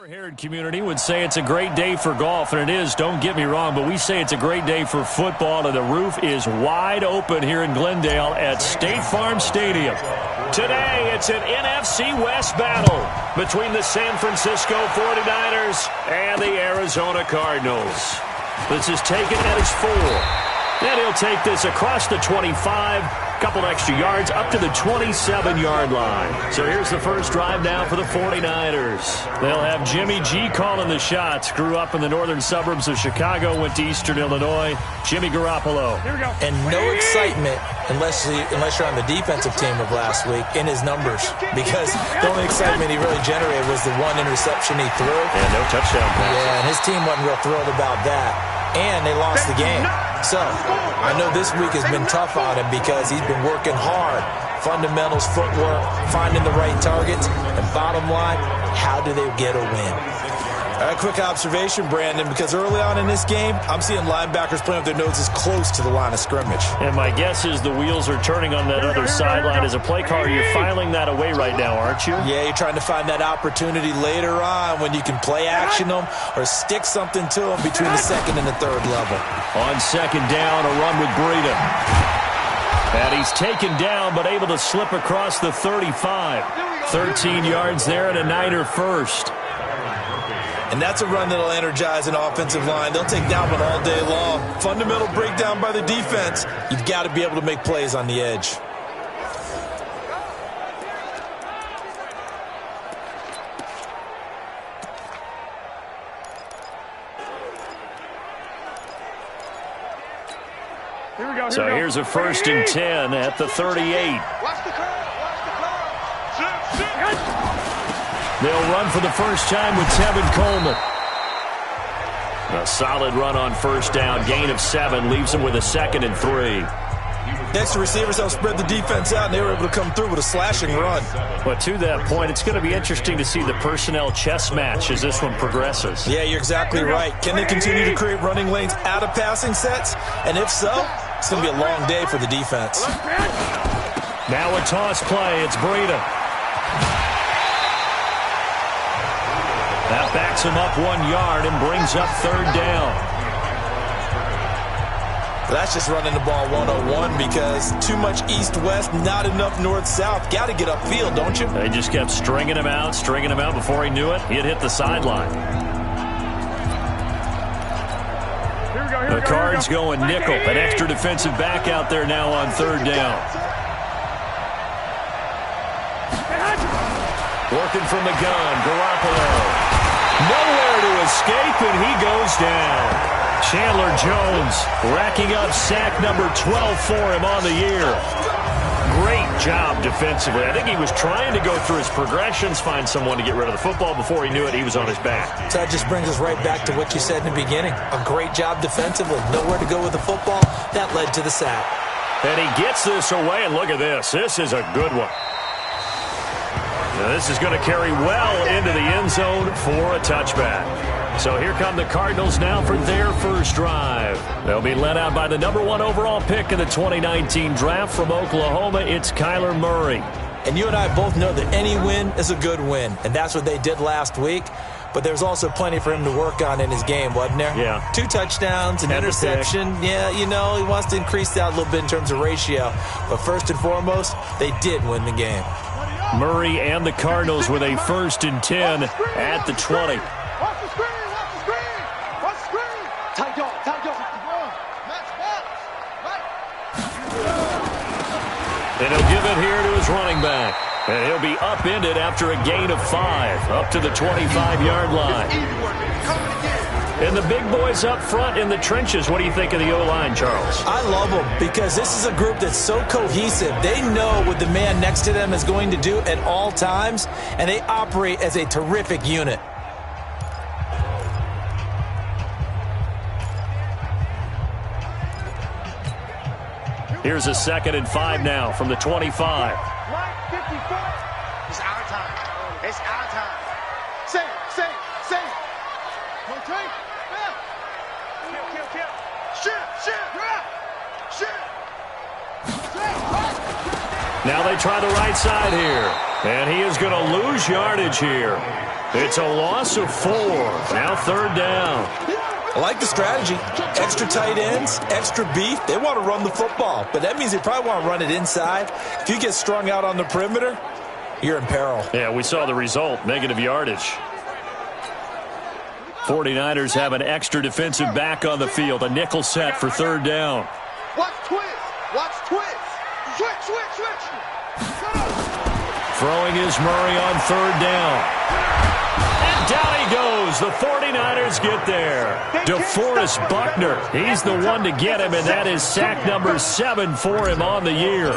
Herod community would say it's a great day for golf, and it is, don't get me wrong, but we say it's a great day for football, and the roof is wide open here in Glendale at State Farm Stadium. Today, it's an NFC West battle between the San Francisco 49ers and the Arizona Cardinals. This is taken at his 4. And he'll take this across the 25, couple extra yards up to the 27-yard line. So here's the first drive now for the 49ers. They'll have Jimmy G calling the shots. Grew up in the northern suburbs of Chicago, went to Eastern Illinois. Jimmy Garoppolo. Here we go. And no excitement unless you're on the defensive team of last week in his numbers, because the only excitement he really generated was the one interception he threw. And no touchdown pass. Yeah, and his team wasn't real thrilled about that. And they lost the game. So, I know this week has been tough on him because he's been working hard. Fundamentals, footwork, finding the right targets. And bottom line, how do they get a win? A quick observation, Brandon, because early on in this game, I'm seeing linebackers playing with their noses close to the line of scrimmage. And my guess is the wheels are turning on that other sideline. As a play caller, you're filing that away right now, aren't you? Yeah, you're trying to find that opportunity later on when you can play action them or stick something to them between the second and the third level. On second down, a run with Breida. And he's taken down but able to slip across the 35. 13 yards there and a Niner first. And that's a run that'll energize an offensive line. They'll take down one all day long. Fundamental breakdown by the defense. You've got to be able to make plays on the edge. Here we go. So here's a 1st and 10 at the 38. Watch the curve. They'll run for the first time with Tevin Coleman. A solid run on first down. Gain of 7 leaves them with a 2nd and 3. Next, the receivers help spread the defense out, and they were able to come through with a slashing run. But to that point, it's going to be interesting to see the personnel chess match as this one progresses. Yeah, you're exactly right. Can they continue to create running lanes out of passing sets? And if so, it's going to be a long day for the defense. Now a toss play. It's Breida. That backs him up 1 yard and brings up 3rd down. That's just running the ball 101 because too much east-west, not enough north-south. Got to get upfield, don't you? They just kept stringing him out before he knew it. He had hit the sideline. The Cards going nickel. An extra defensive back out there now on 3rd down. Working from the gun, Garoppolo. Nowhere to escape, and he goes down. Chandler Jones racking up sack number 12 for him on the year. Great job defensively. I think he was trying to go through his progressions, find someone to get rid of the football. Before he knew it, he was on his back. So that just brings us right back to what you said in the beginning. A great job defensively. Nowhere to go with the football. That led to the sack. And he gets this away, and look at this. This is a good one. Now this is going to carry well into the end zone for a touchback. So here come the Cardinals now for their first drive. They'll be led out by the number 1 overall pick in the 2019 draft from Oklahoma. It's Kyler Murray. And you and I both know that any win is a good win, and that's what they did last week. But there's also plenty for him to work on in his game, wasn't there? Yeah. 2 touchdowns, an interception. Yeah, you know, he wants to increase that a little bit in terms of ratio. But first and foremost, they did win the game. Murray and the Cardinals with a 1st and 10 at the 20. Watch the screen! Watch the screen! Watch the screen! Tight dog! Tight dog! And he'll give it here to his running back. And he'll be upended after a gain of 5, up to the 25-yard line. And the big boys up front in the trenches. What do you think of the O-line, Charles? I love them because this is a group that's so cohesive. They know what the man next to them is going to do at all times, and they operate as a terrific unit. Here's a 2nd and 5 now from the 25. It's our time. It's our time. Say it. Rotate. Kill. Shoot. Now they try the right side here. And he is going to lose yardage here. It's a loss of 4. Now third down. I like the strategy. Extra tight ends, extra beef. They want to run the football, but that means they probably want to run it inside. If you get strung out on the perimeter, you're in peril. Yeah, we saw the result, negative yardage. 49ers have an extra defensive back on the field, a nickel set for third down. Watch twist. Watch twist. Switch. Throwing is Murray on third down. And down he goes. The 49ers get there. DeForest Buckner, he's the one to get him, and that is sack number 7 for him on the year.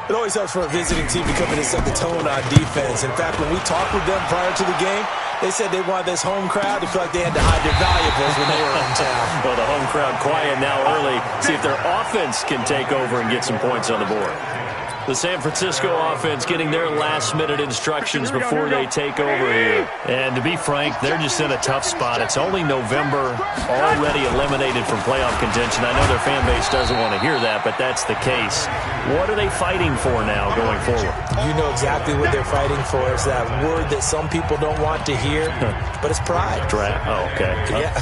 It always helps for a visiting team to come in and set the tone on defense. In fact, when we talked with them prior to the game, they said they wanted this home crowd to feel like they had to hide their valuables when they were in town. Well, the home crowd quiet now early. See if their offense can take over and get some points on the board. The San Francisco offense getting their last-minute instructions before they take over here. And to be frank, they're just in a tough spot. It's only November, already eliminated from playoff contention. I know their fan base doesn't want to hear that, but that's the case. What are they fighting for now going forward? You know exactly what they're fighting for. It's that word that some people don't want to hear, but it's pride. Draft. Oh, okay. Yeah.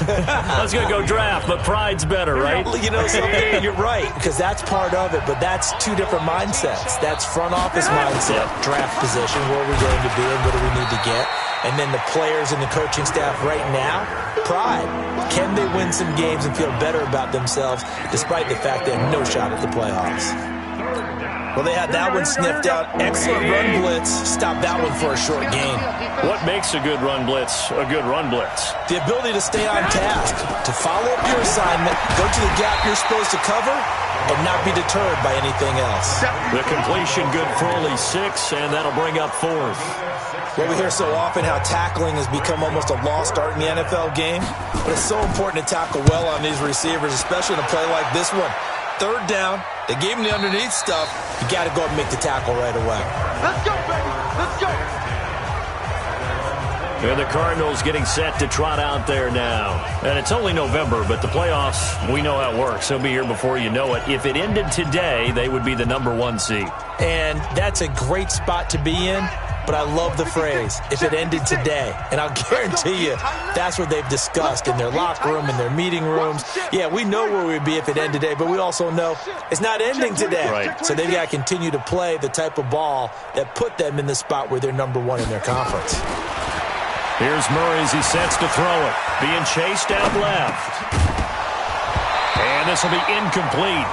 I was going to go draft, but pride's better, right? You know something? You're right, because that's part of it, but that's two different mindsets. That's front office mindset, draft position, where we're going to be and what do we need to get. And then the players and the coaching staff right now, pride. Can they win some games and feel better about themselves despite the fact they have no shot at the playoffs? Well, they had that one sniffed out. Excellent run blitz. Stop that one for a short gain. What makes a good run blitz a good run blitz? The ability to stay on task, to follow up your assignment, go to the gap you're supposed to cover, and not be deterred by anything else. The completion good for only 6, and that'll bring up 4th. Well, we hear so often how tackling has become almost a lost art in the NFL game, but it's so important to tackle well on these receivers, especially in a play like this one. Third down, they gave him the underneath stuff. You got to go and make the tackle right away. Let's go, baby. Let's go. And the Cardinals getting set to trot out there now. And it's only November, but the playoffs, we know how it works. They'll be here before you know it. If it ended today, they would be the number 1 seed. And that's a great spot to be in, but I love the phrase, if it ended today. And I'll guarantee you, that's what they've discussed in their locker room, in their meeting rooms. Yeah, we know where we'd be if it ended today, but we also know it's not ending today. Right. So they've got to continue to play the type of ball that put them in the spot where they're number 1 in their conference. Here's Murray as he sets to throw it. Being chased out left. And this will be incomplete.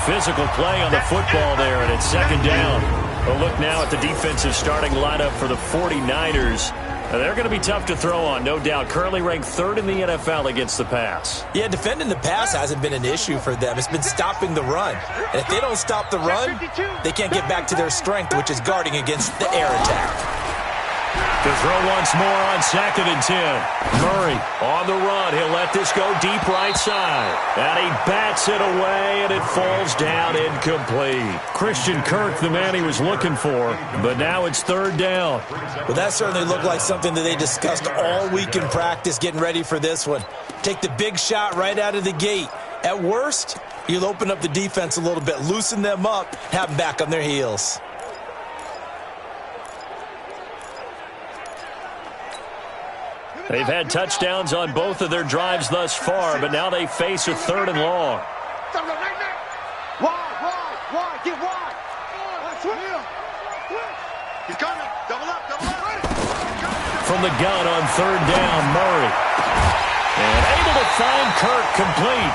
Physical play on the football there, and it's second down. A look now at the defensive starting lineup for the 49ers. They're going to be tough to throw on, no doubt. Currently ranked 3rd in the NFL against the pass. Yeah, defending the pass hasn't been an issue for them. It's been stopping the run. And if they don't stop the run, they can't get back to their strength, which is guarding against the air attack. To throw once more on 2nd and 10. Murray on the run. He'll let this go deep right side. And he bats it away, and it falls down incomplete. Christian Kirk, the man he was looking for, but now it's 3rd down. Well, that certainly looked like something that they discussed all week in practice, getting ready for this one. Take the big shot right out of the gate. At worst, you'll open up the defense a little bit, loosen them up, have them back on their heels. They've had touchdowns on both of their drives thus far, but now they face a 3rd and long. Wide, get wide. He's coming. Double up. From the gun on 3rd down, Murray. And able to find Kirk complete.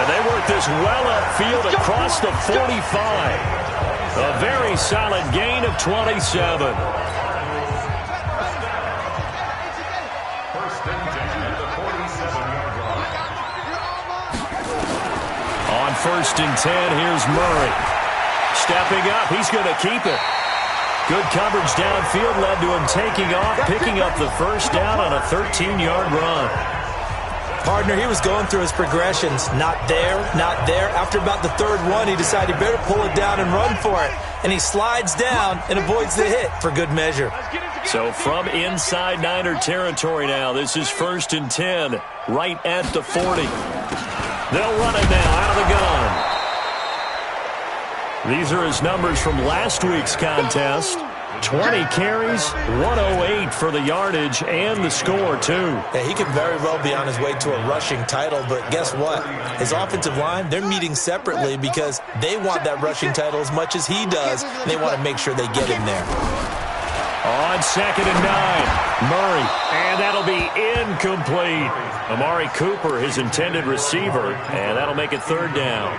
And they work this well upfield across the 45. A very solid gain of 27. On 1st and 10, here's Murray. Stepping up, he's going to keep it. Good coverage downfield led to him taking off, picking up the 1st down on a 13-yard run. Partner, he was going through his progressions. Not there. After about the 3rd one, he decided he better pull it down and run for it. And he slides down and avoids the hit for good measure. So from inside Niner territory now, this is 1st and 10, right at the 40. They'll run it now out of the gun. These are his numbers from last week's contest. 20 carries, 108 for the yardage and the score, too. Yeah, he could very well be on his way to a rushing title, but guess what? His offensive line, they're meeting separately because they want that rushing title as much as he does, and they want to make sure they get him there. On 2nd and 9, Murray, and that'll be incomplete. Amari Cooper, his intended receiver, and that'll make it 3rd down.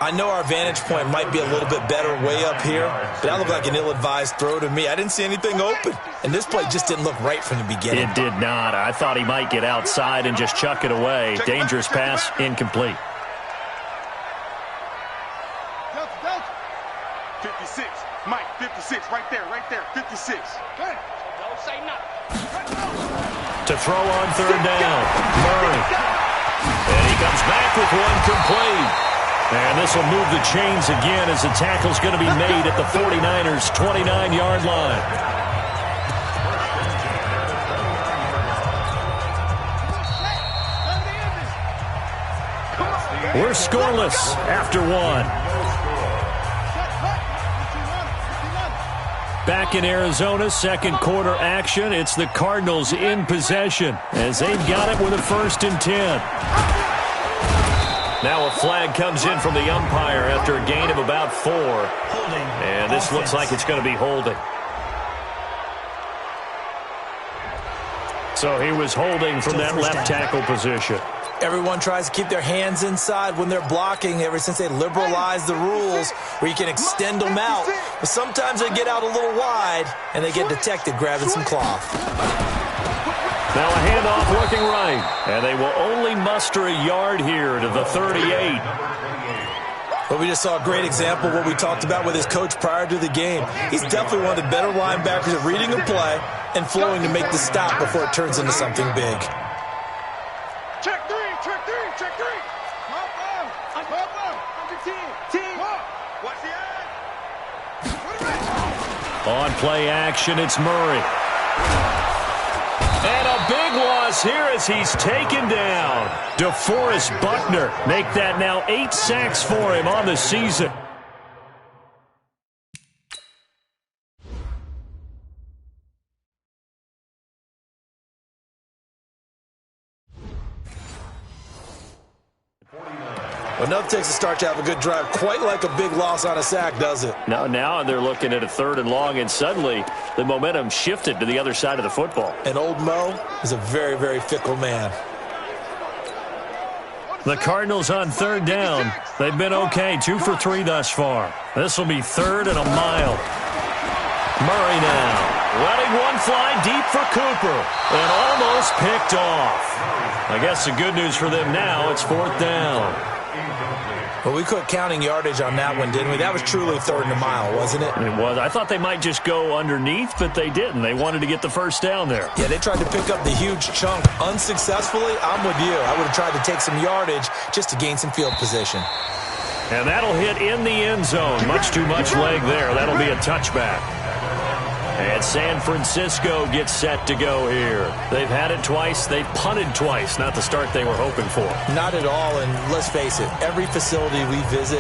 I know our vantage point might be a little bit better way up here, but that looked like an ill-advised throw to me. I didn't see anything open, and this play just didn't look right from the beginning. It did not. I thought he might get outside and just chuck it away. Dangerous pass, incomplete. 56, Mike, 56, right there, 56. Don't say nothing. To throw on 3rd down, Murray. And he comes back with one complete. And this will move the chains again as the tackle's going to be made at the 49ers' 29-yard line. We're scoreless after 1. Back in Arizona, 2nd quarter action. It's the Cardinals in possession as they've got it with a 1st and 10. Now a flag comes in from the umpire after a gain of about 4. And this looks like it's going to be holding. So he was holding from that left tackle position. Everyone tries to keep their hands inside when they're blocking ever since they liberalized the rules where you can extend them out. But sometimes they get out a little wide and they get detected grabbing some cloth. Now a handoff looking right, and they will only muster a yard here to the 38. But we just saw a great example of what we talked about with his coach prior to the game. He's definitely one of the better linebackers at reading a play and flowing to make the stop before it turns into something big. Check 3, check 3, check 3. Under 10. Watch the eye. On play action, it's Murray. And a big loss here as he's taken down. DeForest Buckner make that now 8 sacks for him on the season. Enough takes a start to have a good drive. Quite like a big loss on a sack, does it? Now they're looking at a 3rd and long, and suddenly the momentum shifted to the other side of the football. And old Mo is a very, very fickle man. The Cardinals on 3rd down. They've been okay, 2 for 3 thus far. This will be 3rd and a mile. Murray now, letting one fly deep for Cooper, and almost picked off. I guess the good news for them now, it's 4th down. Well, we quit counting yardage on that one, didn't we? That was truly 3rd and a mile, wasn't it? It was. I thought they might just go underneath, but they didn't. They wanted to get the 1st down there. Yeah, they tried to pick up the huge chunk unsuccessfully. I'm with you. I would have tried to take some yardage just to gain some field position. And that'll hit in the end zone. Much too much leg there. That'll be a touchback. And San Francisco gets set to go here. They've had it twice. They've punted twice. Not the start they were hoping for. Not at all, and let's face it, every facility we visit,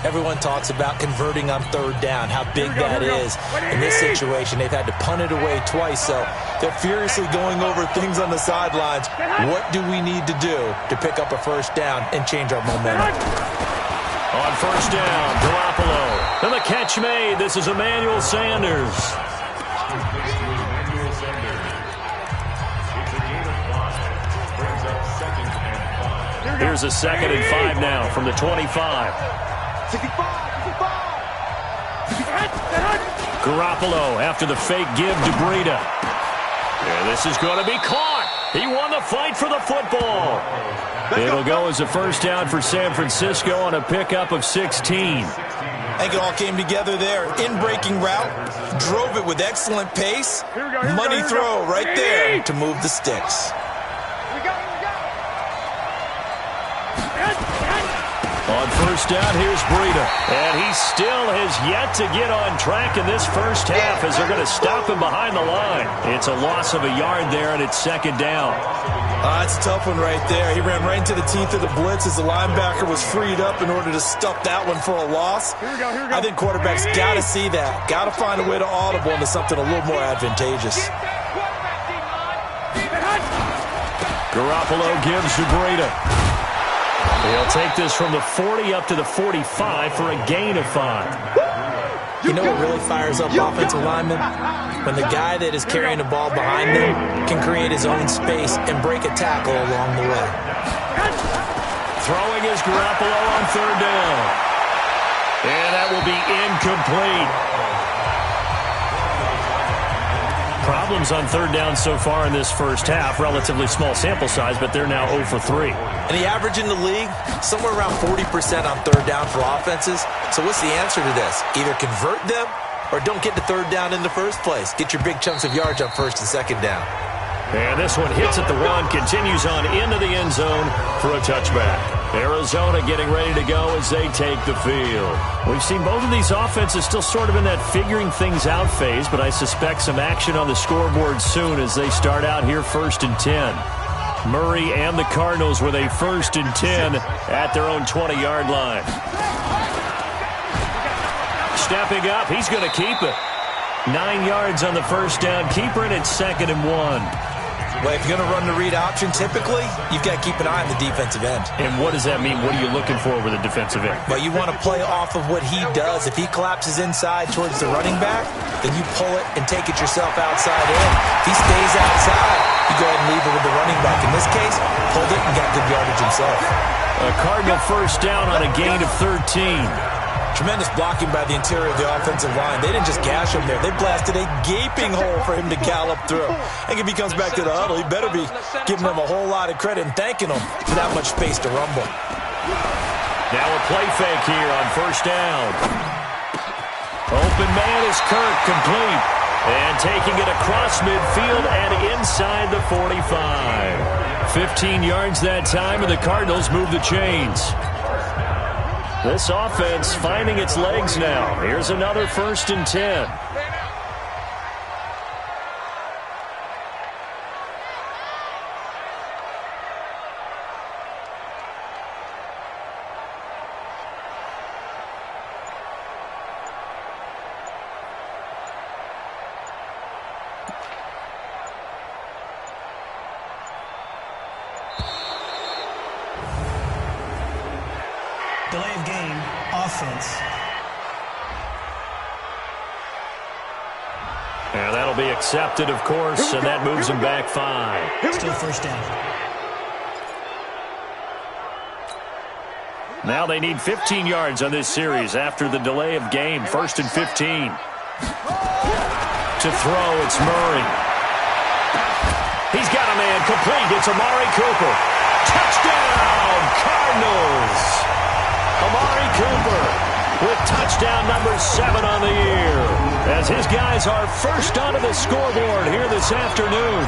everyone talks about converting on 3rd down, how big that is. In this situation, they've had to punt it away twice, so they're furiously going over things on the sidelines. What do we need to do to pick up a 1st down and change our momentum? On 1st down, Garoppolo. And the catch made. This is Emmanuel Sanders. Here's a 2nd and 5 now from the 25. Garoppolo after the fake give to Breida. And this is going to be caught. He won the fight for the football. It'll go as a 1st down for San Francisco on a pickup of 16. I think it all came together there. In-breaking route, drove it with excellent pace. Money throw right there to move the sticks. On first down, here's Breida. And he still has yet to get on track in this first half as they're going to stop him behind the line. It's a loss of a yard there, and it's second down. That's a tough one right there. He ran right into the teeth of the blitz as the linebacker was freed up in order to stuff that one for a loss. Here we go. I think quarterbacks got to see that. Got to find a way to audible into something a little more advantageous. Garoppolo gives to Breida. He'll take this from the 40 up to the 45 for a gain of 5. You know what really fires up offensive linemen? When the guy that is carrying the ball behind them can create his own space and break a tackle along the way. Throwing is Garoppolo on third down. And that will be incomplete. Problems on third down so far in this first half. Relatively small sample size, but they're now 0 for 3. And the average in the league, somewhere around 40% on third down for offenses. So what's the answer to this? Either convert them or don't get to third down in the first place. Get your big chunks of yards on first and second down. And this one hits at the 1, continues on into the end zone for a touchback. Arizona getting ready to go as they take the field. We've seen both of these offenses still sort of in that figuring things out phase, but I suspect some action on the scoreboard soon as they start out here 1st and 10. Murray and the Cardinals with a 1st and 10 at their own 20-yard line. Stepping up, he's going to keep it. 9 yards on the first down keeper, and it's 2nd and 1. Well, if you're going to run the read option, typically, you've got to keep an eye on the defensive end. And what does that mean? What are you looking for with a defensive end? Well, you want to play off of what he does. If he collapses inside towards the running back, then you pull it and take it yourself outside in. If he stays outside, you go ahead and leave it with the running back. In this case, pulled it and got good yardage himself. A Cardinal first down on a gain of 13. Tremendous blocking by the interior of the offensive line. They didn't just gash him there. They blasted a gaping hole for him to gallop through. And if he comes back to the huddle, he better be giving them a whole lot of credit and thanking them for that much space to rumble. Now a play fake here on first down. Open man is Kirk, complete. And taking it across midfield and inside the 45. 15 yards that time, and the Cardinals move the chains. This offense finding its legs now. Here's another 1st and 10. Delay of game, offense. And that'll be accepted, of course, and that moves him back 5. Still first down. Now they need 15 yards on this series after the delay of game. 1st and 15. To throw, it's Murray. He's got a man complete. It's Amari Cooper. Touchdown, Cardinals. Amari Cooper with touchdown number 7 on the year, as his guys are first onto the scoreboard here this afternoon.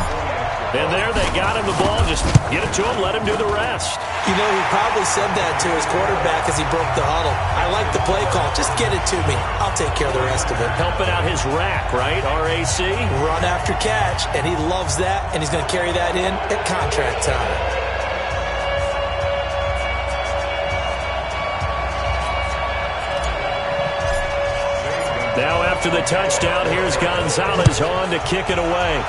And there they got him the ball. Just get it to him, let him do the rest. You know, he probably said that to his quarterback as he broke the huddle. I like the play call. Just get it to me. I'll take care of the rest of it. Helping out his rack, right? RAC? Run after catch, and he loves that, and he's going to carry that in at contract time. Now after the touchdown, here's Gonzalez on to kick it away.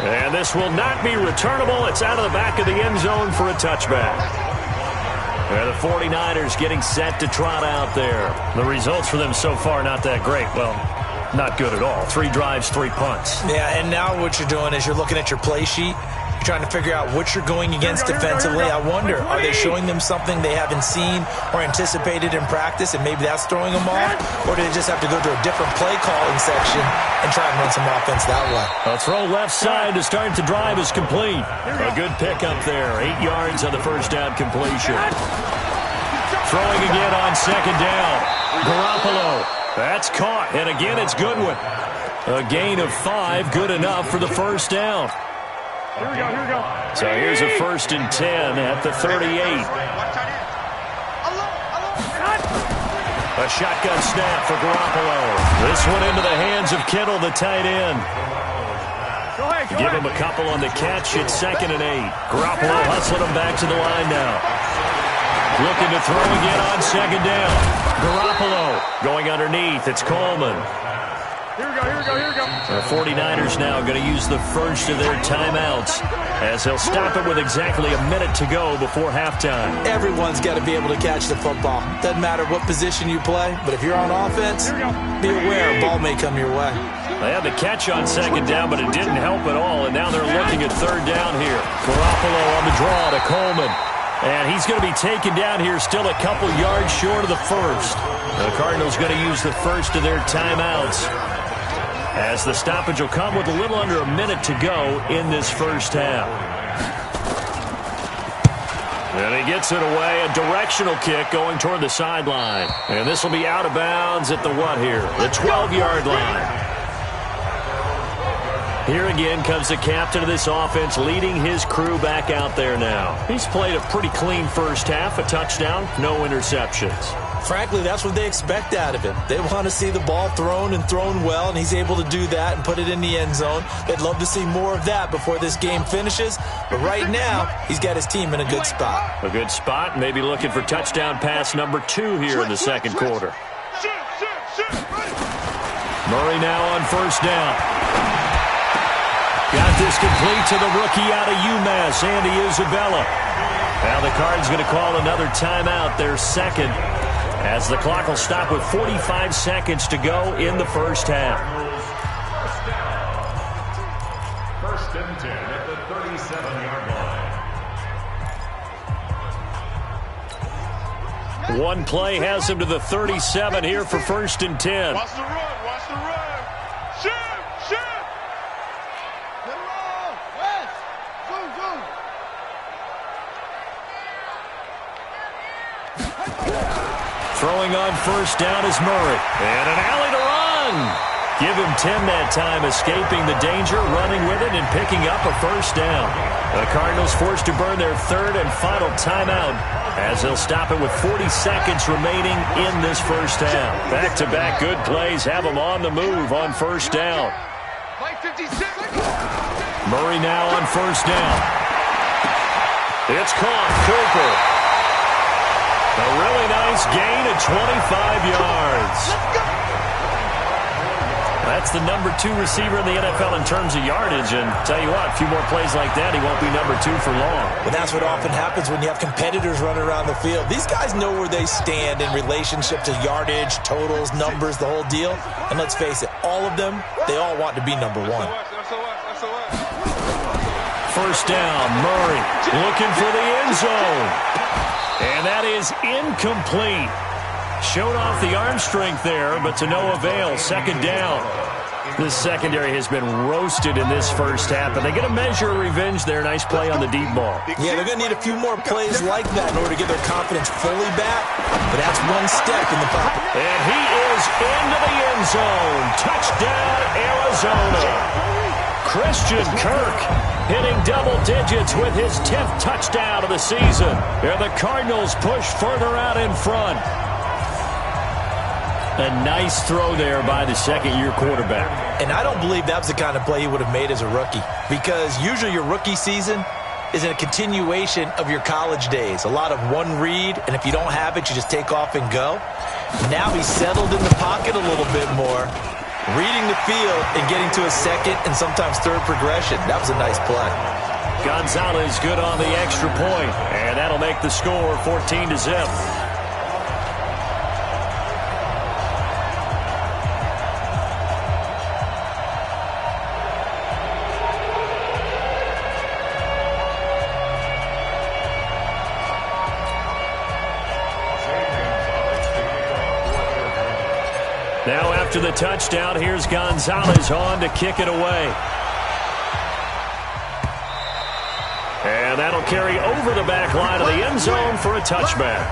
And this will not be returnable. It's out of the back of the end zone for a touchback. And the 49ers getting set to trot out there. The results for them so far not that great. Well, not good at all. 3 drives, 3 punts. Yeah, and now what you're doing is you're looking at your play sheet. Trying to figure out what you're going against defensively. I wonder, are they showing them something they haven't seen or anticipated in practice, and maybe that's throwing them off? Or do they just have to go to a different play calling section and try and run some offense that way? A throw left side to start the drive is complete. A good pickup there. 8 yards on the first down completion. Throwing again on second down. Garoppolo. That's caught, and again it's Goodwin. A gain of 5, good enough for the first down. So here's a 1st and 10 at the 38. A shotgun snap for Garoppolo. This one into the hands of Kittle, the tight end. Give him a couple on the catch. It's 2nd and 8. Garoppolo hustling him back to the line now. Looking to throw again on 2nd down. Garoppolo going underneath. It's Coleman. Here we go. The 49ers now going to use the first of their timeouts as they'll stop it with exactly a minute to go before halftime. Everyone's got to be able to catch the football. Doesn't matter what position you play, but if you're on offense, be aware a ball may come your way. They had the catch on 2nd down, but it didn't help at all, and now they're looking at 3rd down here. Garoppolo on the draw to Coleman. And he's going to be taken down here still a couple yards short of the first. The Cardinals going to use the first of their timeouts, as the stoppage will come with a little under a minute to go in this first half. And he gets it away, a directional kick going toward the sideline. And this will be out of bounds at the what here? The 12-yard line. Here again comes the captain of this offense leading his crew back out there now. He's played a pretty clean first half, a touchdown, no interceptions. Frankly, that's what they expect out of him. They want to see the ball thrown and thrown well, and he's able to do that and put it in the end zone. They'd love to see more of that before this game finishes. But right now, he's got his team in a good spot. A good spot, maybe looking for touchdown pass number 2 here in the second quarter. Murray now on 1st down. Got this complete to the rookie out of UMass, Andy Isabella. Now the Cards going to call another timeout, their 2nd, as the clock will stop with 45 seconds to go in the first half. 1st and 10 at the 37-yard line. One play has him to the 37 here for 1st and 10. Watch the run. Shoot. Throwing on 1st down is Murray. And an alley to run. Give him 10 that time, escaping the danger, running with it, and picking up a 1st down. The Cardinals forced to burn their 3rd and final timeout, as they'll stop it with 40 seconds remaining in this first half. Back-to-back good plays have them on the move on 1st down. Murray now on 1st down. It's caught. Cooper. A really nice gain of 25 yards. That's the number 2 receiver in the NFL in terms of yardage. And tell you what, a few more plays like that, he won't be number 2 for long. Well, that's what often happens when you have competitors running around the field. These guys know where they stand in relationship to yardage, totals, numbers, the whole deal. And let's face it, all of them, they all want to be number 1. 1st down, Murray looking for the end zone. And that is incomplete. Showed off the arm strength there, but to no avail. 2nd down. This secondary has been roasted in this first half, but they get a measure of revenge there. Nice play on the deep ball. Yeah, they're going to need a few more plays like that in order to get their confidence fully back, but that's one step in the pocket. And he is into the end zone. Touchdown, Arizona. Christian Kirk hitting double digits with his 10th touchdown of the season. And the Cardinals push further out in front. A nice throw there by the second-year quarterback. And I don't believe that was the kind of play he would have made as a rookie, because usually your rookie season is a continuation of your college days. A lot of one read, and if you don't have it, you just take off and go. Now he's settled in the pocket a little bit more, reading the field and getting to a 2nd and sometimes 3rd progression. That was a nice play. Gonzalez good on the extra point, and that'll make the score 14-0. Now after the touchdown, here's Gonzalez on to kick it away. And that'll carry over the back line of the end zone for a touchback.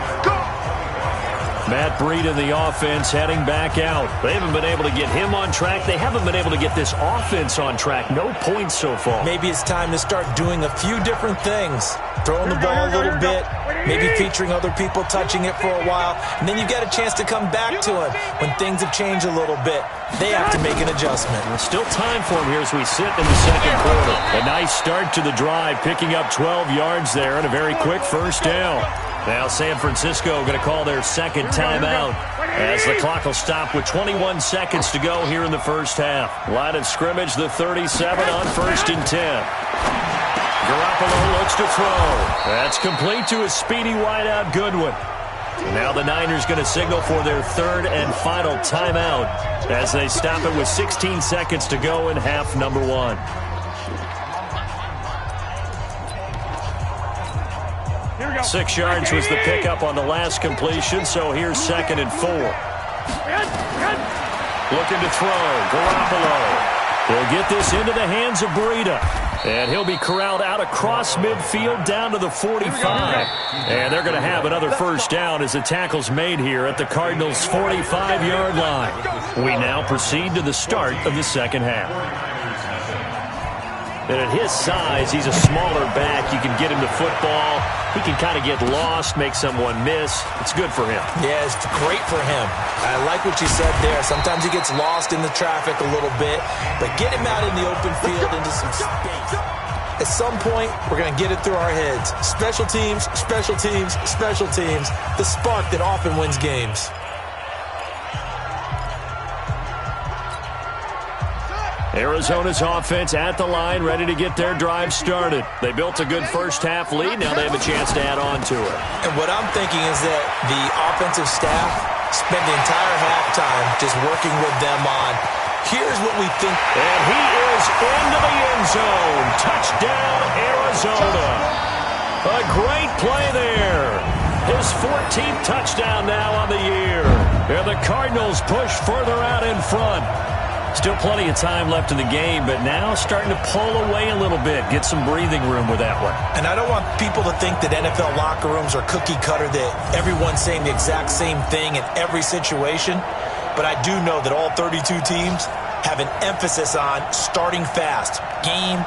Matt Breida in the offense heading back out. They haven't been able to get him on track. They haven't been able to get this offense on track. No points so far. Maybe it's time to start doing a few different things. Throwing the ball a little bit, maybe featuring other people touching it for a while, and then you get a chance to come back to him when things have changed a little bit. They have to make an adjustment. There's still time for him here as we sit in the second quarter. A nice start to the drive, picking up 12 yards there and a very quick first down. Now San Francisco going to call their second timeout as the clock will stop with 21 seconds to go here in the first half. Line of scrimmage, the 37 on 1st and 10. Garoppolo looks to throw. That's complete to a speedy wideout Goodwin. Now the Niners going to signal for their third and final timeout as they stop it with 16 seconds to go in half number 1. Here we go. 6 yards was the pickup on the last completion, so here's 2nd and 4. Looking to throw. Garoppolo. He'll get this into the hands of Breida. And he'll be corralled out across midfield down to the 45. And they're going to have another first down as the tackle's made here at the Cardinals' 45-yard line. We now proceed to the start of the second half. And at his size, he's a smaller back. You can get him to football. He can kind of get lost, make someone miss. It's good for him. Yeah, it's great for him. I like what you said there. Sometimes he gets lost in the traffic a little bit, but get him out in the open field into some space. At some point, we're going to get it through our heads. Special teams, special teams, special teams. The spark that often wins games. Arizona's offense at the line, ready to get their drive started. They built a good first-half lead. Now they have a chance to add on to it. And what I'm thinking is that the offensive staff spent the entire halftime just working with them on, here's what we think. And he is into the end zone. Touchdown, Arizona. A great play there. His 14th touchdown now on the year. And the Cardinals push further out in front. Still plenty of time left in the game, but now starting to pull away a little bit, get some breathing room with that one. And I don't want people to think that NFL locker rooms are cookie cutter, that everyone's saying the exact same thing in every situation. But I do know that all 32 teams have an emphasis on starting fast. Game,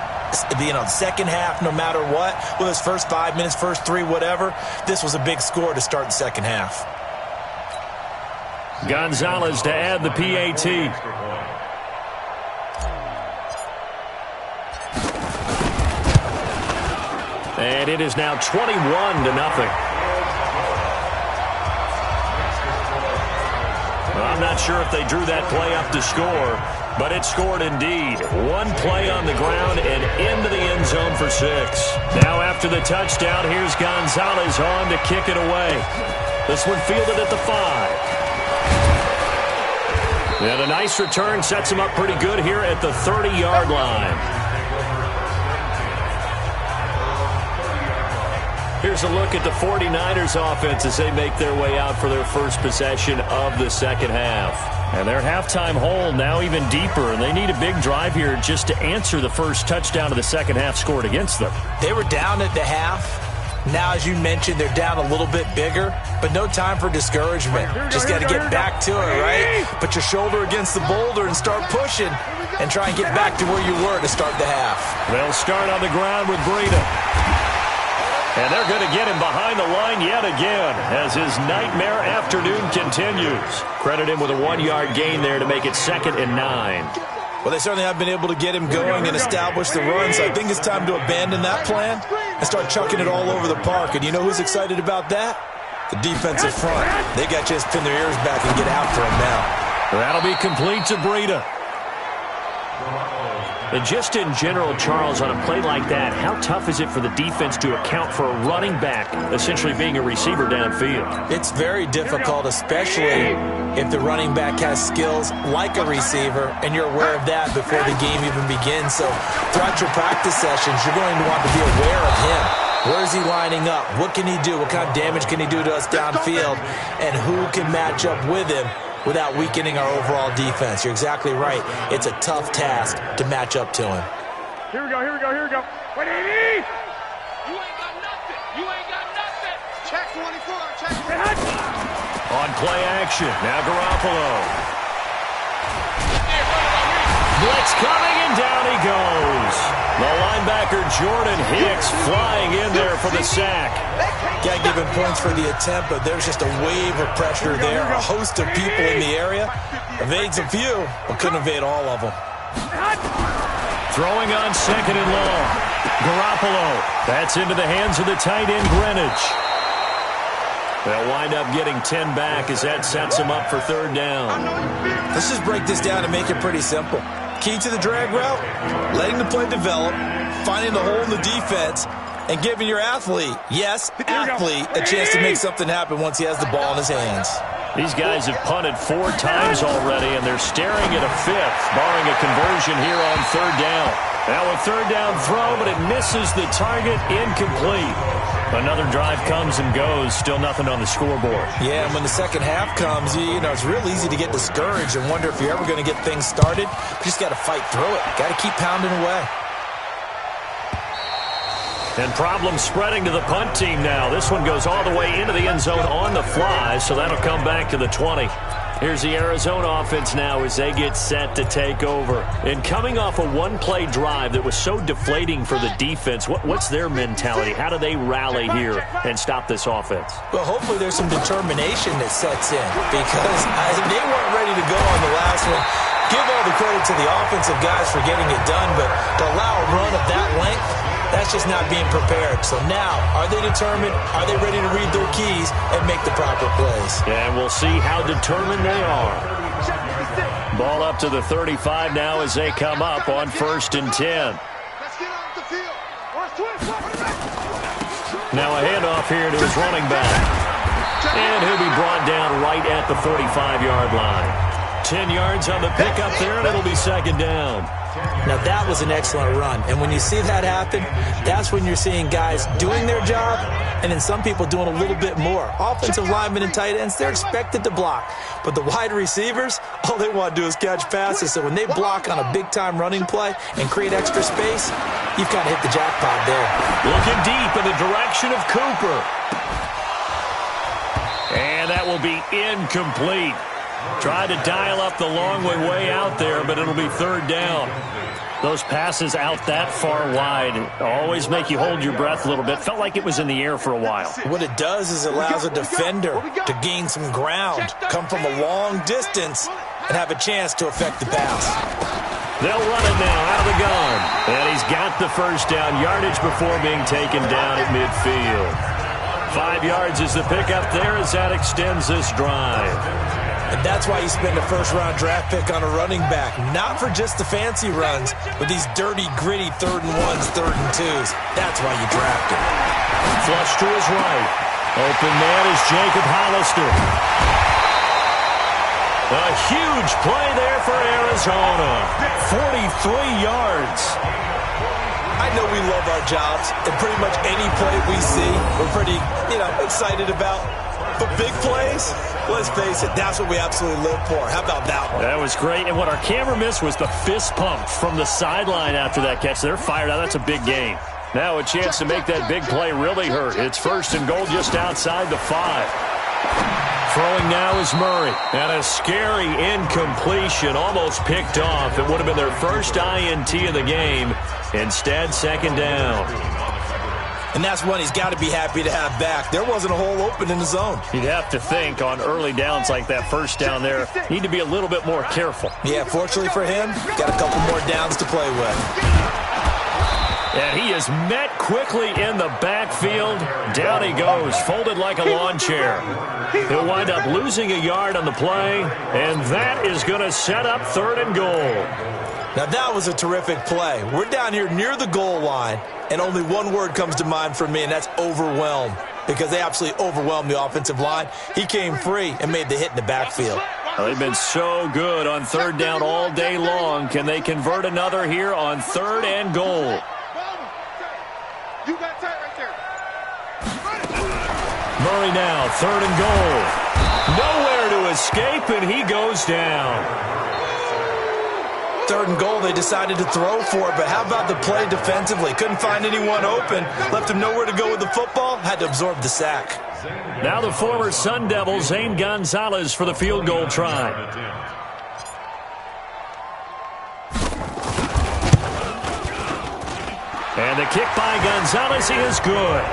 second half, no matter what, whether it's first 5 minutes, first 3, whatever. This was a big score to start the second half. Gonzalez to add the PAT. And it is now 21-0. I'm not sure if they drew that play up to score, but it scored indeed. One play on the ground and into the end zone for 6. Now after the touchdown, here's Gonzalez on to kick it away. This one fielded at the 5. And a nice return sets him up pretty good here at the 30-yard line. Here's a look at the 49ers offense as they make their way out for their first possession of the second half. And their halftime hole now even deeper, and they need a big drive here just to answer the first touchdown of the second half scored against them. They were down at the half. Now, as you mentioned, they're down a little bit bigger, but no time for discouragement. Just got to get back to it, right? Put your shoulder against the boulder and start pushing and try and get back to where you were to start the half. They'll start on the ground with Breida. And they're going to get him behind the line yet again as his nightmare afternoon continues. Credit him with a 1-yard gain there to make it 2nd and 9. Well, they certainly have been able to get him going and establish the run, so I think it's time to abandon that plan and start chucking it all over the park. And you know who's excited about that? The defensive front. They got to just pin their ears back and get after him now. That'll be complete to Breida. And just in general, Charles, on a play like that, how tough is it for the defense to account for a running back essentially being a receiver downfield? It's very difficult, especially if the running back has skills like a receiver, and you're aware of that before the game even begins. So throughout your practice sessions, you're going to want to be aware of him. Where is he lining up? What can he do? What kind of damage can he do to us downfield? And who can match up with him without weakening our overall defense? You're exactly right. It's a tough task to match up to him. Here we go, here we go, here we go. Wait, 80! You ain't got nothing. You ain't got nothing. Check 24, check 24. On play action, now Garoppolo. Blitz coming, and down he goes. The linebacker Jordan Hicks flying in there for the sack. Got given points for the attempt, but there's just a wave of pressure there. A host of people in the area. Evades a few, but couldn't evade all of them. Throwing on second and long. Garoppolo. That's into the hands of the tight end, Greenwich. They'll wind up getting 10 back as that sets them up for third down. Let's just break this down and make it pretty simple. Key to the drag route, letting the play develop, finding the hole in the defense, and giving your athlete, yes, athlete, a chance to make something happen once he has the ball in his hands. These guys have punted 4 times already, and they're staring at a 5th, barring a conversion here on third down. Now a third down throw, but it misses the target, incomplete. Another drive comes and goes, still nothing on the scoreboard. Yeah, and when the second half comes, you know, it's real easy to get discouraged and wonder if you're ever going to get things started. You just got to fight through it. Got to keep pounding away. And problems spreading to the punt team now. This one goes all the way into the end zone on the fly, so that'll come back to the 20. Here's the Arizona offense now as they get set to take over. And coming off a one-play drive that was so deflating for the defense, what's their mentality? How do they rally here and stop this offense? Well, hopefully there's some determination that sets in because they weren't ready to go on the last one. Give all the credit to the offensive guys for getting it done, but to allow a run of that length, that's just not being prepared. So now, are they determined? Are they ready to read their keys and make the proper plays? And we'll see how determined they are. Ball up to the 35 now as they come up on 1st and 10. Now a handoff here to his running back. And he'll be brought down right at the 45-yard line. 10 yards on the pickup there, and it'll be second down. Now, that was an excellent run. And when you see that happen, that's when you're seeing guys doing their job and then some people doing a little bit more. Offensive linemen and tight ends, they're expected to block. But the wide receivers, all they want to do is catch passes. So when they block on a big-time running play and create extra space, you've kind of hit the jackpot there. Looking deep in the direction of Cooper. And that will be incomplete. Tried to dial up the long way out there, but it'll be third down. Those passes out that far wide always make you hold your breath a little bit. Felt like it was in the air for a while. What it does is it allows a defender to gain some ground, come from a long distance, and have a chance to affect the pass. They'll run it now out of the gun. And he's got the first down, yardage before being taken down at midfield. 5 yards is the pickup there as that extends this drive. And that's why you spend a first-round draft pick on a running back. Not for just the fancy runs, but these dirty, gritty 3rd and 1s, 3rd and 2s. That's why you draft him. Flush to his right. Open man is Jacob Hollister. A huge play there for Arizona. 43 yards. I know we love our jobs, and pretty much any play we see, we're pretty, excited about. But big plays, let's face it, that's what we absolutely live for. How about that one? That was great. And what our camera missed was the fist pump from the sideline after that catch. They're fired out. That's a big game. Now a chance to make that big play really hurt. It's 1st and goal just outside the 5. Throwing now is Murray. And a scary incompletion, almost picked off. It would have been their first INT of the game. Instead, second down. And that's one he's got to be happy to have back. There wasn't a hole open in the zone. You'd have to think on early downs like that first down there, need to be a little bit more careful. Yeah, fortunately for him, got a couple more downs to play with. And he is met quickly in the backfield. Down he goes, folded like a lawn chair. He'll wind up losing a yard on the play, and that is going to set up 3rd and goal. Now, that was a terrific play. We're down here near the goal line, and only one word comes to mind for me, and that's overwhelmed, because they absolutely overwhelmed the offensive line. He came free and made the hit in the backfield. Well, they've been so good on 3rd down all day long. Can they convert another here on 3rd and goal? You got tight right there. Murray now, 3rd and goal. Nowhere to escape, and he goes down. 3rd and goal, they decided to throw for it, but how about the play defensively? Couldn't find anyone open, left him nowhere to go with the football, had to absorb the sack. Now the former Sun Devil, Zane Gonzalez, for the field goal try. And the kick by Gonzalez is good.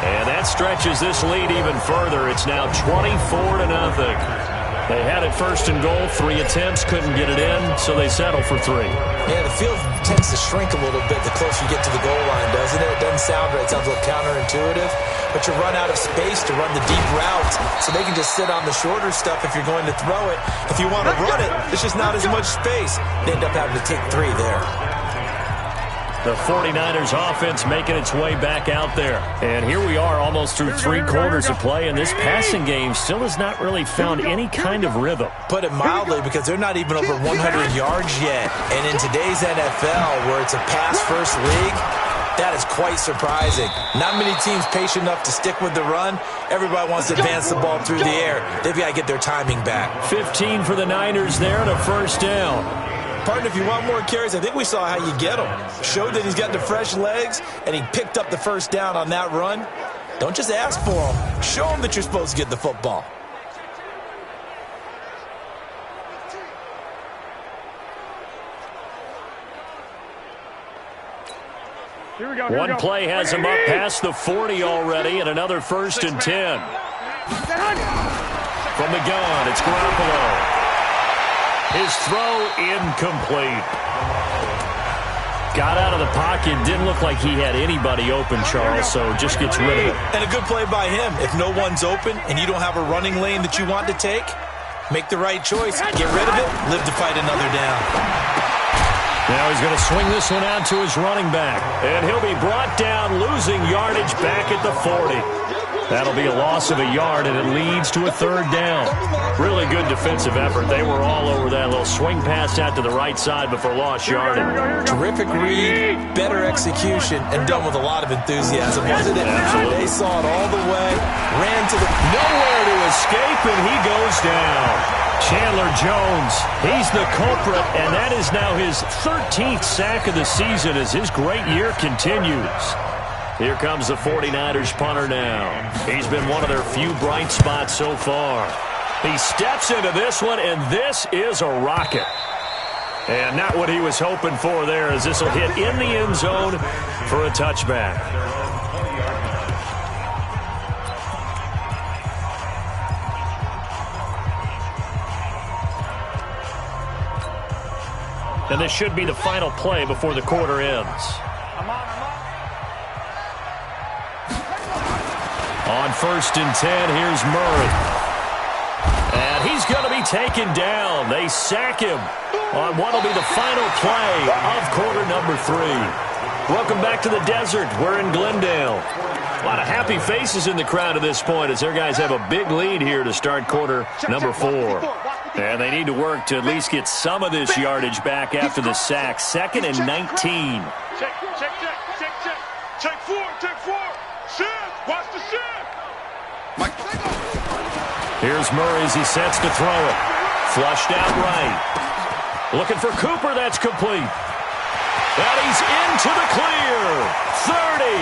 And that stretches this lead even further. It's now 24-0. They had it 1st and goal, 3 attempts, couldn't get it in, so they settle for 3. Yeah, the field tends to shrink a little bit the closer you get to the goal line, doesn't it? It doesn't sound right. It sounds a little counterintuitive. But you run out of space to run the deep routes, so they can just sit on the shorter stuff if you're going to throw it. If you want to run it, there's just not as much space. They end up having to take 3 there. The 49ers offense making its way back out there. And here we are almost through 3 quarters of play, and this passing game still has not really found any kind of rhythm. Put it mildly, because they're not even over 100 yards yet. And in today's NFL, where it's a pass-first league, that is quite surprising. Not many teams patient enough to stick with the run. Everybody wants to advance the ball through the air. They've got to get their timing back. 15 for the Niners there and a 1st down. Partner, if you want more carries, I think we saw how you get him. Showed that he's got the fresh legs, and he picked up the 1st down on that run. Don't just ask for him. Show him that you're supposed to get the football. One play has him up past the 40 already, and another 1st and 10. From the gun, it's Garoppolo. His throw incomplete. Got out of the pocket. Didn't look like he had anybody open, Charles, so just gets rid of it. And a good play by him. If no one's open and you don't have a running lane that you want to take, make the right choice. Get rid of it. Live to fight another down. Now he's going to swing this one out to his running back. And he'll be brought down, losing yardage back at the 40. That'll be a loss of a yard, and it leads to a 3rd down. Really good defensive effort. They were all over that little swing pass out to the right side before lost yardage. Terrific read, better execution, and done with a lot of enthusiasm, wasn't it? Absolutely. They saw it all the way, ran to the... Nowhere to escape, and he goes down. Chandler Jones, he's the culprit, and that is now his 13th sack of the season as his great year continues. Here comes the 49ers punter now. He's been one of their few bright spots so far. He steps into this one, and this is a rocket. And not what he was hoping for there, as this will hit in the end zone for a touchback. And this should be the final play before the quarter ends. On 1st and 10, here's Murray. And he's going to be taken down. They sack him on what will be the final play of quarter number 3. Welcome back to the desert. We're in Glendale. A lot of happy faces in the crowd at this point as their guys have a big lead here to start quarter number 4. And they need to work to at least get some of this yardage back after the sack. 2nd and 19. Check 4, check 4. Shift, watch the shift. Here's Murray as he sets to throw it. Flushed out right. Looking for Cooper, that's complete. And he's into the clear. 30,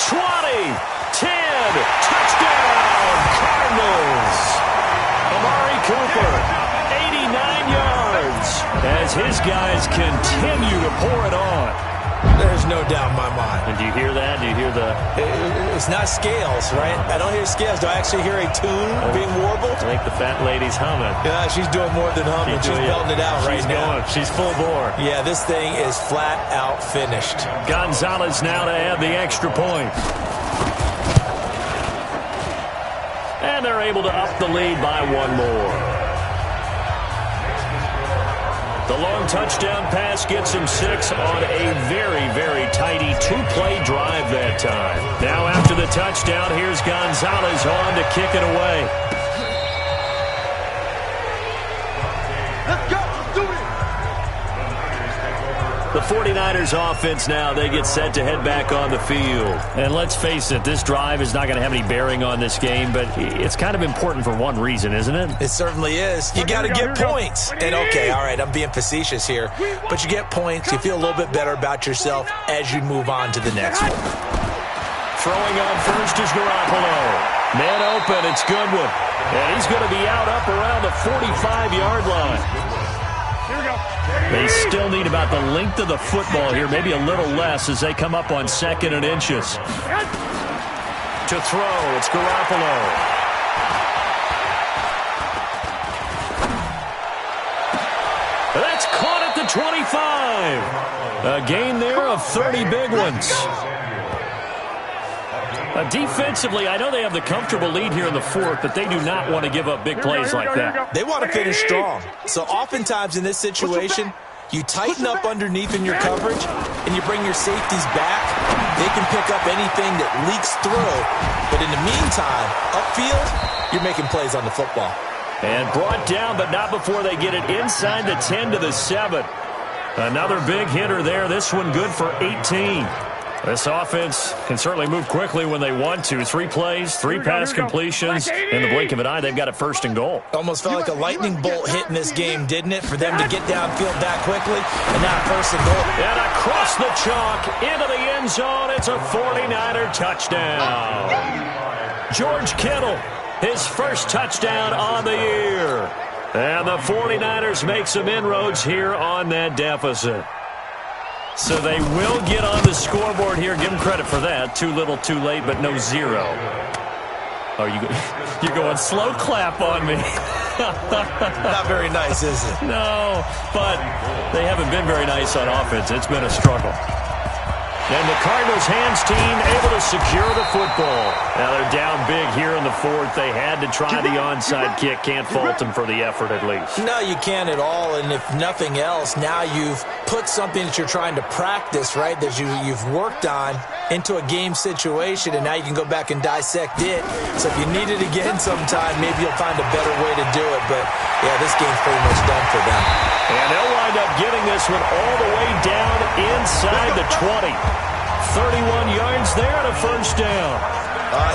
20, 10. Touchdown, Cardinals. Amari Cooper, 89 yards as his guys continue to pour it on. There's no doubt in my mind. And do you hear that? Do you hear the... It's not scales, right? I don't hear scales. Do I actually hear a tune being warbled? I think the fat lady's humming. Yeah, she's doing more than humming. She's belting it out right now. She's full bore. Yeah, this thing is flat out finished. Gonzalez now to add the extra point. And they're able to up the lead by 1 more. The long touchdown pass gets him 6 on a very, very tidy 2-play drive that time. Now after the touchdown, here's Gonzalez on to kick it away. Let's go. Let's do it. The 49ers offense now, they get set to head back on the field. And let's face it, this drive is not going to have any bearing on this game, but it's kind of important for one reason, isn't it? It certainly is. You got to get points. And okay, all right, I'm being facetious here, but you get points, you feel a little bit better about yourself as you move on to the next one. Throwing on first is Garoppolo. Man open, it's Goodwin. And he's going to be out up around the 45-yard line. Here we go. They still need about the length of the football here, maybe a little less as they come up on 2nd and inches. To throw, it's Garoppolo. That's caught at the 25. A gain there of 30 big ones. Defensively, I know they have the comfortable lead here in the 4th, but they do not want to give up big plays like that. They want to finish strong. So oftentimes in this situation, you tighten up underneath in your coverage, and you bring your safeties back. They can pick up anything that leaks through. But in the meantime, upfield, you're making plays on the football. And brought down, but not before they get it inside the 10 to the 7. Another big hitter there. This one good for 18. This offense can certainly move quickly when they want to. 3 plays, 3 pass completions. In the blink of an eye, they've got it 1st and goal. Almost felt like a lightning bolt hit in this game, didn't it? For them to get downfield that quickly, and now 1st and goal. And across the chalk, into the end zone, it's a 49er touchdown. George Kittle, his first touchdown on the year. And the 49ers make some inroads here on that deficit. So they will get on the scoreboard here. Give them credit for that. Too little, too late, but no 0. Oh, you're going slow clap on me. Not very nice, is it? No, but they haven't been very nice on offense. It's been a struggle. And the Cardinals' hands team able to secure the football. Now they're down big here in the 4th. They had to try the onside kick. Can't fault them for the effort at least. No, you can't at all. And if nothing else, now you've put something that you're trying to practice, right, that you've worked on into a game situation, and now you can go back and dissect it. So if you need it again sometime, maybe you'll find a better way to do it. But, yeah, this game's pretty much done for them. And they'll wind up getting this one all the way down inside the 20. 31 yards there and a 1st down.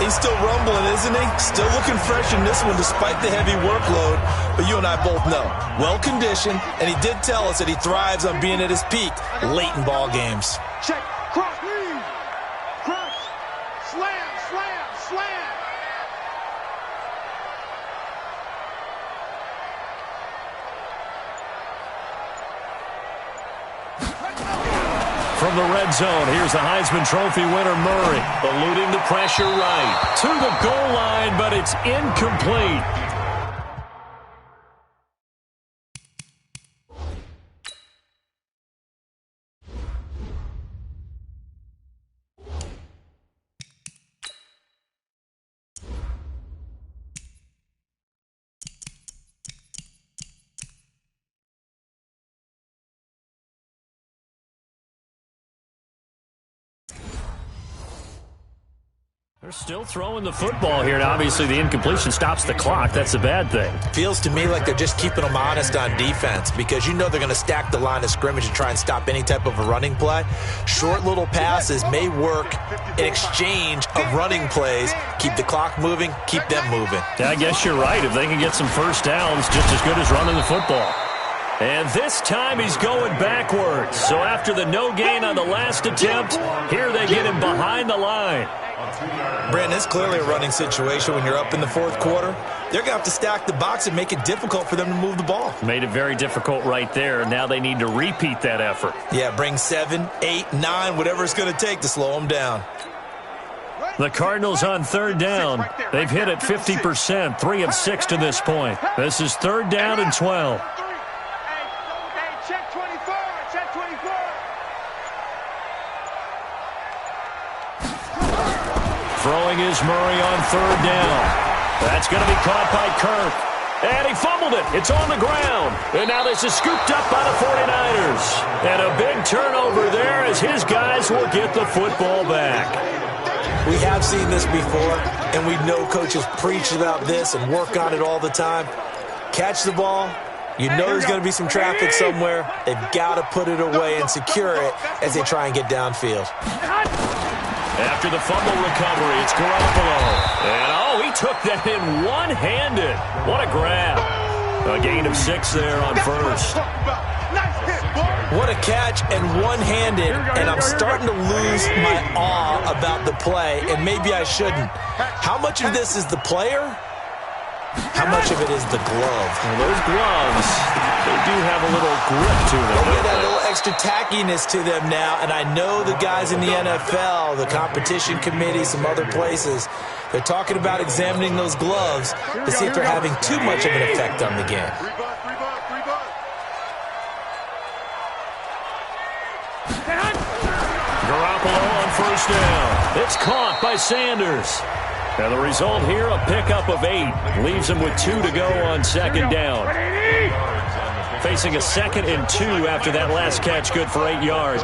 He's still rumbling, isn't he? Still looking fresh in this one despite the heavy workload. But you and I both know, well-conditioned, and he did tell us that he thrives on being at his peak late in ball games. Check. Cross. Cross. Slam. From the red zone, here's the Heisman Trophy winner Murray, eluding the pressure right to the goal line, but it's incomplete. They're still throwing the football here, and obviously the incompletion stops the clock. That's a bad thing. Feels to me like they're just keeping them honest on defense because you know they're going to stack the line of scrimmage and try and stop any type of a running play. Short little passes may work in exchange of running plays. Keep the clock moving, keep them moving. Yeah, I guess you're right. If they can get some 1st downs, just as good as running the football. And this time he's going backwards. So after the no gain on the last attempt, here they get him behind the line. Brandon, it's clearly a running situation when you're up in the 4th quarter. They're going to have to stack the box and make it difficult for them to move the ball. Made it very difficult right there. Now they need to repeat that effort. Yeah, bring 7, 8, 9, whatever it's going to take to slow them down. The Cardinals on 3rd down. They've hit it 50%, 3 of 6 to this point. This is 3rd down and 12. Check 24. Check 24. Throwing is Murray on 3rd down. That's going to be caught by Kirk. And he fumbled it. It's on the ground. And now this is scooped up by the 49ers. And a big turnover there as his guys will get the football back. We have seen this before, and we know coaches preach about this and work on it all the time. Catch the ball, You know there's going to be some traffic somewhere. They've got to put it away and secure it as they try and get downfield. After the fumble recovery, it's Garoppolo. And, he took that in one-handed. What a grab. A gain of 6 there on first. What a catch and one-handed, and I'm starting to lose my awe about the play, and maybe I shouldn't. How much of this is the player? How much of it is the glove? Well, those gloves, they do have a little grip to them. They get that little extra tackiness to them now, and I know the guys in the NFL, the competition committee, some other places, they're talking about examining those gloves to see if they're having too much of an effect on the game. Garoppolo on first down. It's caught by Sanders. And the result here, a pickup of 8. Leaves him with 2 to go on second down. Facing a 2nd and 2 after that last catch, good for 8 yards.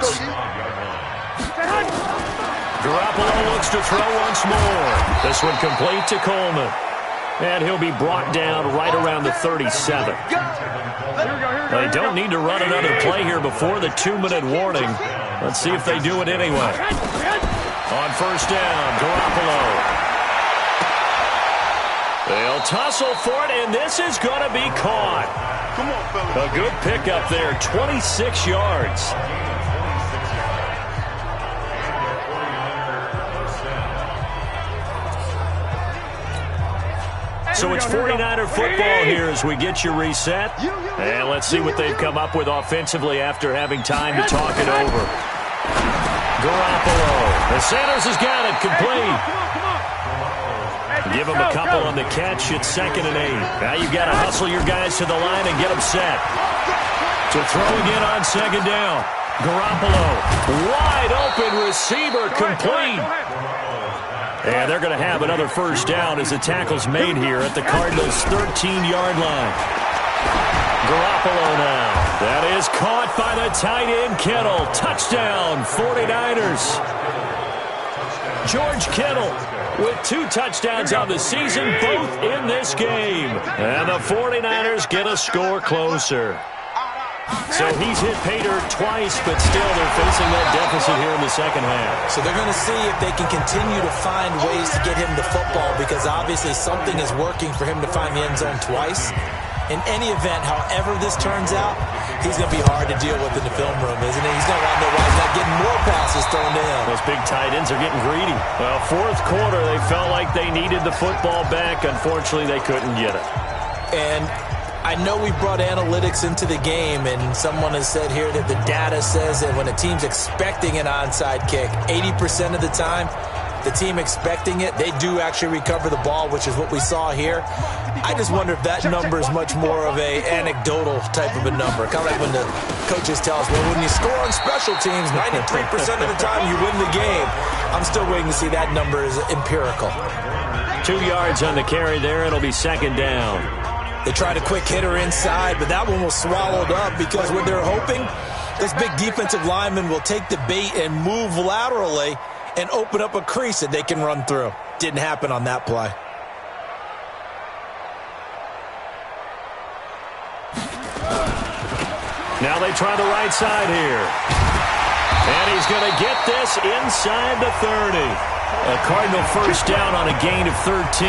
Garoppolo looks to throw once more. This one complete to Coleman. And he'll be brought down right around the 37. They don't need to run another play here before the 2-minute warning. Let's see if they do it anyway. On first down, Garoppolo. They'll tussle for it, and this is going to be caught. Come on, fellas. A good pickup there, 26 yards. So it's 49er football here as we get you reset. And let's see what they've come up with offensively after having time to talk it over. Garoppolo. And Sanders has got it complete. Give him a couple on the catch. It's 2nd and 8. Now you've got to hustle your guys to the line and get them set. To throw again on 2nd down. Garoppolo. Wide open receiver complete. And they're going to have another first down as the tackle's made here at the Cardinals' 13-yard line. Garoppolo now. That is caught by the tight end, Kittle. Touchdown, 49ers. George Kittle with 2 touchdowns on the season, both in this game. And the 49ers get a score closer. So he's hit Pater twice, but still they're facing that deficit here in the second half. So they're going to see if they can continue to find ways to get him the football, because obviously something is working for him to find the end zone twice. In any event, however this turns out, he's going to be hard to deal with in the film room, isn't he? He's going to want to know why he's not getting more passes thrown to him. Those big tight ends are getting greedy. Well, fourth quarter, they felt like they needed the football back. Unfortunately, they couldn't get it. And I know we brought analytics into the game, and someone has said here that the data says that when a team's expecting an onside kick, 80% of the time, the team expecting it, they do actually recover the ball, which is what we saw here. I just wonder if that number is much more of a anecdotal type of a number. Kind of like when the coaches tell us, well, when you score on special teams, 93% of the time you win the game. I'm still waiting to see that number is empirical. 2 yards on the carry there. It'll be 2nd down. They tried a quick hitter inside, but that one was swallowed up because what they're hoping, this big defensive lineman will take the bait and move laterally and open up a crease that they can run through. Didn't happen on that play. Now they try the right side here. And he's going to get this inside the 30. A Cardinal first down on a gain of 13.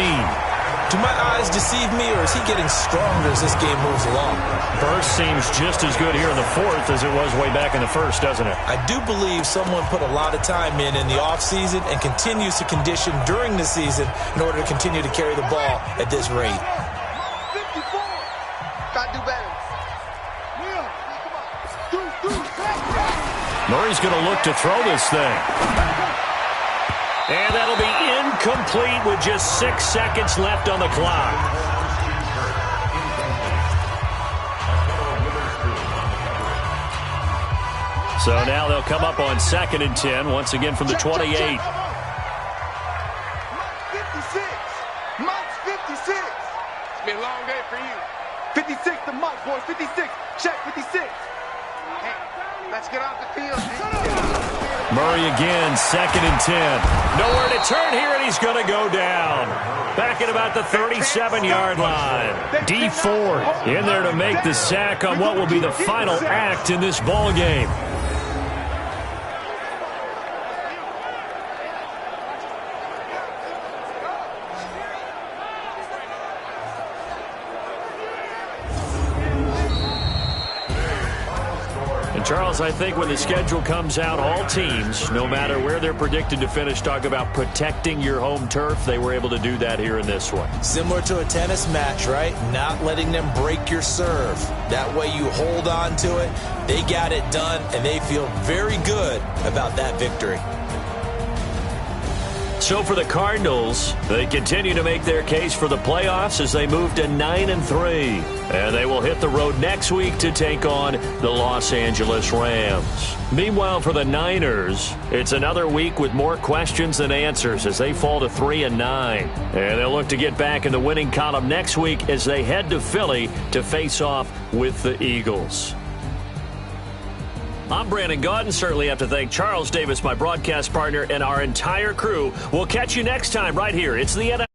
Do my eyes deceive me, or is he getting stronger as this game moves along? Burst seems just as good here in the fourth as it was way back in the first, doesn't it? I do believe someone put a lot of time in the offseason and continues to condition during the season in order to continue to carry the ball at this rate. 54. Got to do better. Murray's going to look to throw this thing. And that'll be incomplete with just 6 seconds left on the clock. So now they'll come up on 2nd and 10, once again from the 28. 56. Mike's 56. It's been a long day for you. 56 to Mike, boys. 56. Check 56. Hey, let's get off the field. Murray again, 2nd and 10. Nowhere to turn here, and he's going to go down. Back at about the 37-yard line. D Ford in there to make the sack on what will be the final act in this ball game. Charles, I think when the schedule comes out, all teams, no matter where they're predicted to finish, talk about protecting your home turf. They were able to do that here in this one. Similar to a tennis match, right? Not letting them break your serve. That way you hold on to it. They got it done, and they feel very good about that victory. So for the Cardinals, they continue to make their case for the playoffs as they move to 9-3. And they will hit the road next week to take on the Los Angeles Rams. Meanwhile, for the Niners, it's another week with more questions than answers as they fall to 3-9. And they'll look to get back in the winning column next week as they head to Philly to face off with the Eagles. I'm Brandon Gaudin. Certainly have to thank Charles Davis, my broadcast partner, and our entire crew. We'll catch you next time right here. It's the NFL.